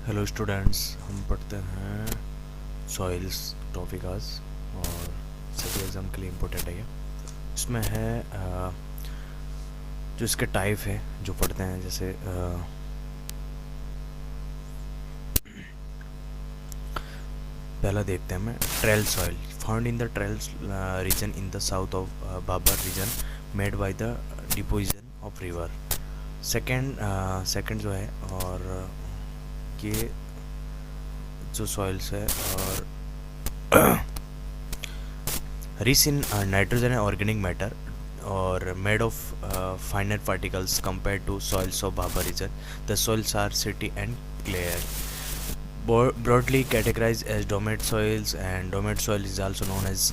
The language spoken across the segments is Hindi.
हेलो स्टूडेंट्स, हम पढ़ते हैं सॉइल्स टॉपिक आज और सभी एग्ज़ाम के लिए इम्पोर्टेंट है ये। इसमें है जो इसके टाइप है जो पढ़ते हैं, जैसे पहला देखते हैं मैं Terai soil found in the Terai region in the south of Bhabar region made by the deposition of river. Second जो है, और ये जो सॉइल्स है और rich in nitrogen and organic matter or made of finer particles compared to soils of Bhabha region. The soils are city and clay. Broadly categorized as dominant soils, and dominant soil is also known as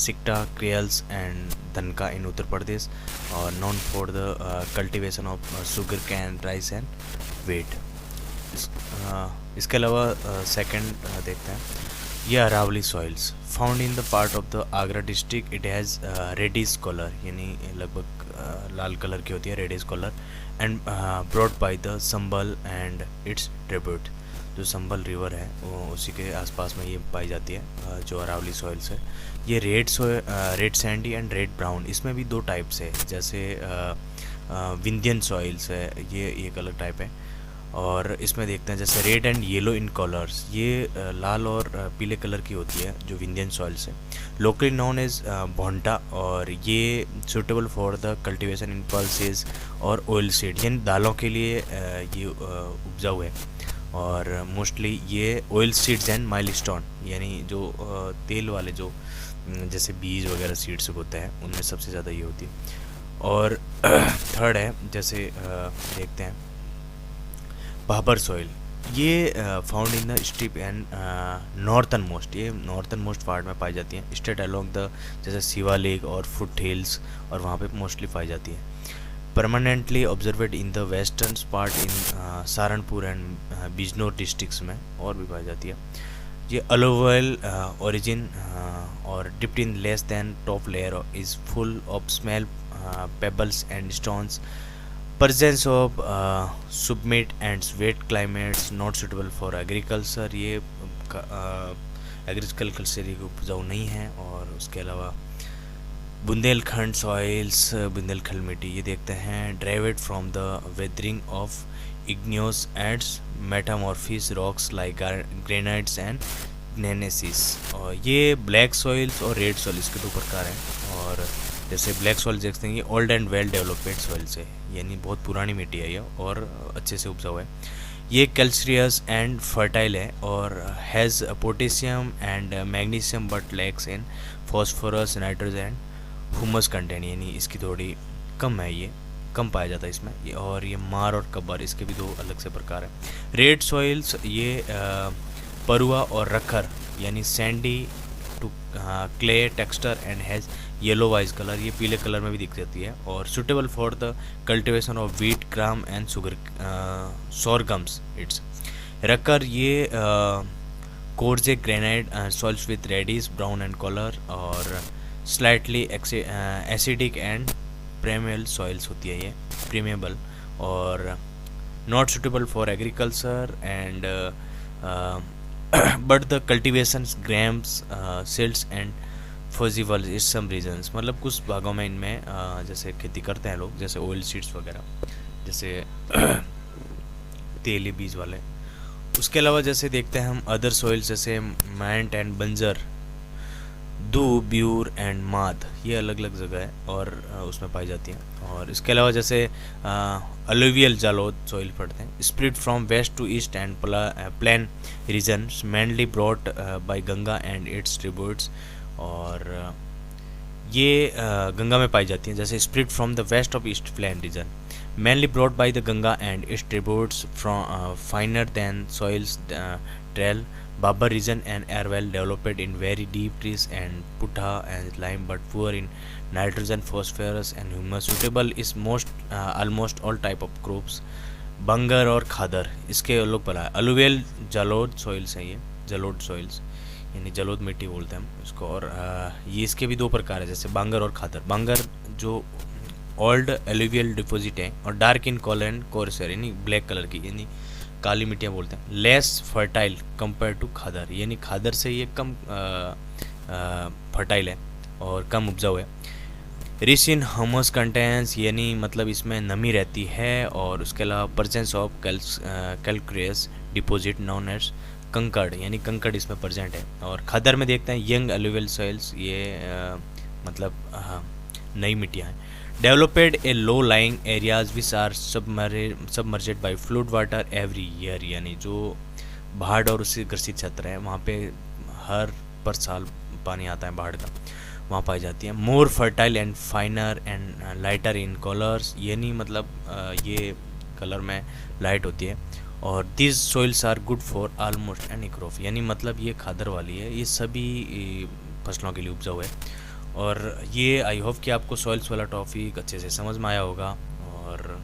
Sikta, Creoles and Dhanka in Uttar Pradesh, or known for the cultivation of sugar cane, rice and wheat. इसके अलावा सेकंड देखते हैं, ये Aravalli soils found in the part of the Agra district. It has reddish colour, यानी लगभग लाल कलर की होती है, reddish colour, and brought by the Chambal and its tribute. जो संबल रिवर है वो उसी के आसपास में ये पाई जाती है, जो अरावली सॉइल्स है। ये red Sandy and red brown, इसमें भी दो टाइप्स है, जैसे विंध्यन सॉइल्स है, ये एक अलग टाइप है। और इसमें देखते हैं जैसे red and yellow in colours, ये लाल और पीले कलर की होती है जो विंध्यन सॉइल्स है। लोकली नोन एज भोंटा, और ये suitable for the cultivation in pulses और ऑयल सीड, यानी दालों के लिए ये उपजाऊ है। और मोस्टली ये ऑयल सीड्स एंड माइलस्टोन, यानी जो तेल वाले जो जैसे बीज वगैरह सीड्स होते हैं उनमें सबसे ज़्यादा ये होती है। और थर्ड है, जैसे देखते हैं भाबर सॉइल, ये found in the steep and northern most, ये नॉर्थन मोस्ट पार्ट में पाई जाती है, स्टेट अलोंग द जैसे शिवा लेक और फुट हिल्स, और वहाँ पे मोस्टली पाई जाती है। Permanently observed in the western part in Saharanpur and Bijnor districts में और भी पाई जाती है। ये अलोवेल ओरिजिन और dipped in less than top layer is full of small pebbles and stones. Presence of submit and wet climates not suitable for agriculture, ये एग्रीकल्चर की उपजाऊ नहीं है। और उसके अलावा बुंदेलखंड सॉइल्स, बुंदेलखंड मिट्टी, ये देखते हैं derived from the weathering of igneous and metamorphic rocks like granites and gneisses. और ये ब्लैक सॉइल्स और रेड सॉइल, इसके दो प्रकार हैं। और जैसे ब्लैक सॉइल देखते हैं, ये old and well developed soils है, यानी बहुत पुरानी मिट्टी है ये और अच्छे से उपजाऊ है। ये कैल्शियस एंड फर्टाइल है और has potassium and magnesium but lakhs in phosphorus, nitrogen and humus content, यानी इसकी थोड़ी कम है, ये कम पाया जाता है इसमें। ये और ये मार और कब्बर, इसके भी दो अलग से प्रकार है। रेड सॉइल्स, ये परुआ और रखर, यानी sandy to clay texture and has yellowish colour, ये पीले कलर में भी दिख जाती है। और suitable for the cultivation of wheat, gram and sugar sorghums it's. रकर, ये coarse granite soils with reddish brown and colour, और slightly acidic and permeable soils होती है ये, प्रीमेबल, और not suitable for agriculture and but the cultivations grams silts and possible is some regions, मतलब कुछ भागों में इनमें जैसे खेती करते हैं लोग, जैसे ऑयल सीड्स वगैरह, जैसे तेली बीज वाले। उसके अलावा जैसे देखते हैं हम अदर सॉइल्स, जैसे मैंट एंड बंजर, दू, ब्यूर एंड माद, ये अलग अलग जगह है और उसमें पाई जाती हैं। और इसके अलावा जैसे अलुवियल जालोद सॉइल पढ़ते हैं, split from west to east and plain region, mainly brought by Ganga and its tributaries. और ये गंगा में पाई जाती हैं, जैसे split from the west of east plain region, mainly brought by the Ganga and its tributaries from finer than soils Terai Bhabar region and are well developed in very deep trees and potash and lime but poor in nitrogen, phosphorus and humus, suitable is most almost all type of crops. Bangar और खादर, इसके लोग पता है अलुवियल जालोद सॉइल्स हैं, ये जलोद सॉइल्स, यानी जलोद मिट्टी बोलते हैं हम इसको। और ये इसके भी दो प्रकार है, जैसे बांगर और खादर। बांगर जो ओल्ड एलुवियल डिपॉजिट है और डार्क इन कलर एंड कोरसर, यानी ब्लैक कलर की, यानी काली मिट्टियाँ बोलते हैं। लेस फर्टाइल कंपेयर टू खादर, यानी खादर से ये कम फर्टाइल है और कम उपजाऊ है। रिच इन ह्यूमस कंटेंट्स, यानी मतलब इसमें नमी रहती है, और उसके अलावा presence of calcareous deposit known as kankar, यानी कंकड़ इसमें प्रेजेंट है। और खादर में देखते हैं यंग एलुवियल सॉइल्स, ये मतलब नई मिट्टियाँ हैं। Developed a low lying areas which are submerged by flood water every year, यानी जो बाढ़ और उससे ग्रसित क्षेत्र है वहाँ पे हर पर साल पानी आता है बाढ़ का, वहाँ पाई जाती है। More fertile and finer and lighter in colours, यानी मतलब ये कलर में लाइट होती है। और this soils are good for almost any crop, यानी मतलब ये खादर वाली है, ये सभी फसलों के लिए उपजाऊ है। और ये आई होप कि आपको सॉइल्स वाला टॉपिक अच्छे से समझ में आया होगा। और